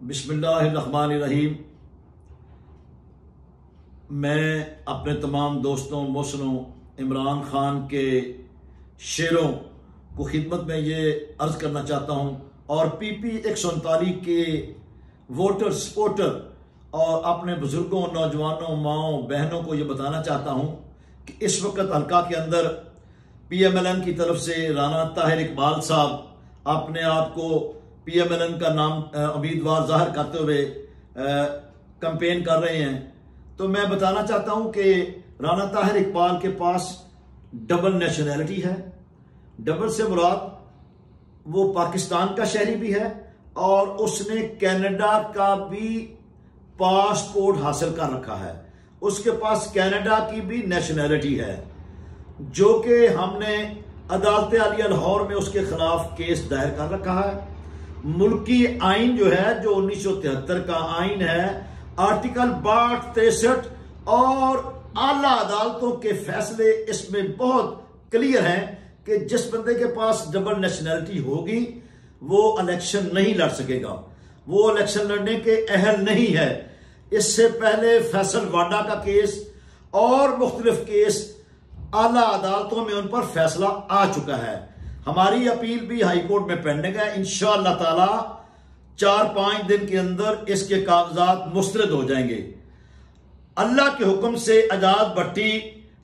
बिस्मिल्लाहिर्रहमानिर्रहीम। मैं अपने तमाम दोस्तों मोहसिनों इमरान खान के शेरों को खिदमत में ये अर्ज़ करना चाहता हूँ और PP 139 के वोटर सपोर्टर और अपने बुजुर्गों, नौजवानों, माओं, बहनों को ये बताना चाहता हूँ कि इस वक्त हल्का के अंदर PMLN की तरफ से राना ताहिर इकबाल साहब अपने आप को PMLN का नाम उम्मीदवार जाहिर करते हुए कैंपेन कर रहे हैं। तो मैं बताना चाहता हूं कि राना ताहिर इकबाल के पास डबल नेशनैलिटी है। डबल से मुराद वो पाकिस्तान का शहरी भी है और उसने कनाडा का भी पासपोर्ट हासिल कर रखा है। उसके पास कनाडा की भी नेशनैलिटी है, जो कि हमने अदालत आलिया लाहौर में उसके खिलाफ केस दायर कर रखा है। मुल्की आइन जो है, जो 1973 का आइन है, आर्टिकल 62, 63 और आला अदालतों के फैसले इसमें बहुत क्लियर हैं कि जिस बंदे के पास डबल नेशनैलिटी होगी वो इलेक्शन नहीं लड़ सकेगा, वो इलेक्शन लड़ने के अहल नहीं है। इससे पहले फैसल वाडा का केस और मुख्तलिफ केस आला अदालतों में उन पर फैसला आ चुका है। हमारी अपील भी हाई कोर्ट में पेंडिंग है। इंशाअल्लाह ताला 4-5 दिन के अंदर इसके कागजात मुस्तरद हो जाएंगे। अल्लाह के हुक्म से आजाद भट्टी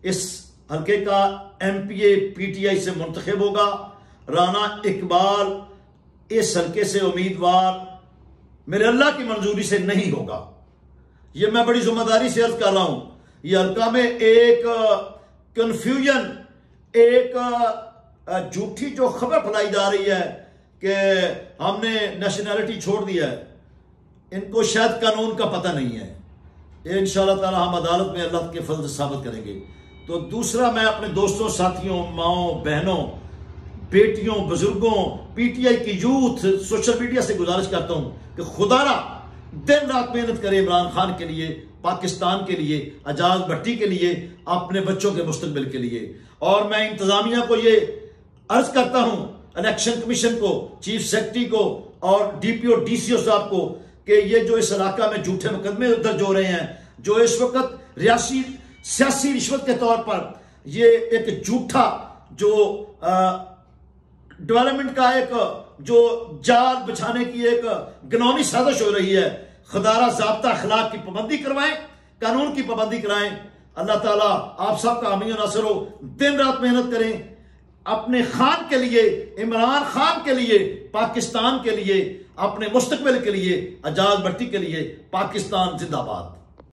इस हल्के का MPA PTI से मुंतखब होगा। राना इकबाल इस हल्के से उम्मीदवार मेरे अल्लाह की मंजूरी से नहीं होगा। यह मैं बड़ी जिम्मेदारी से अर्ज कर रहा हूं। यह हल्का में एक कंफ्यूजन, एक झूठी जो खबर फैलाई जा रही है कि हमने नेशनैलिटी छोड़ दिया है, इनको शायद कानून का पता नहीं है। इंशाअल्लाह ताला हम अदालत में अल्लाह के फजल से साबित करेंगे। तो दूसरा, मैं अपने दोस्तों, साथियों, माओं, बहनों, बेटियों, बुजुर्गों, PTI की यूथ, सोशल मीडिया से गुजारिश करता हूं कि खुदारा दिन रात मेहनत करें इमरान खान के लिए, पाकिस्तान के लिए, आजाद भट्टी के लिए, अपने बच्चों के मुस्तकबिल के लिए। और मैं इंतजामिया को ये अर्ज करता हूं, इलेक्शन कमीशन को, चीफ सेक्रेटरी को और DPO DCO साहब को, कि ये जो इस इलाका में झूठे मुकदमे दर्ज हो रहे हैं, जो इस वक्त सियासी रिश्वत के तौर पर ये एक झूठा जो डेवलपमेंट का एक जो जाल बिछाने की एक घिनौनी साजिश हो रही है, खुदारा ज़ाब्ता अखलाक की पाबंदी करवाएं, कानून की पाबंदी कराएं। अल्लाह ताला आप सब का आमीन नासिर हो। दिन रात मेहनत करें अपने खान के लिए, इमरान खान के लिए, पाकिस्तान के लिए, अपने मुस्तकबिल के लिए, आजाद भट्टी के लिए। पाकिस्तान जिंदाबाद।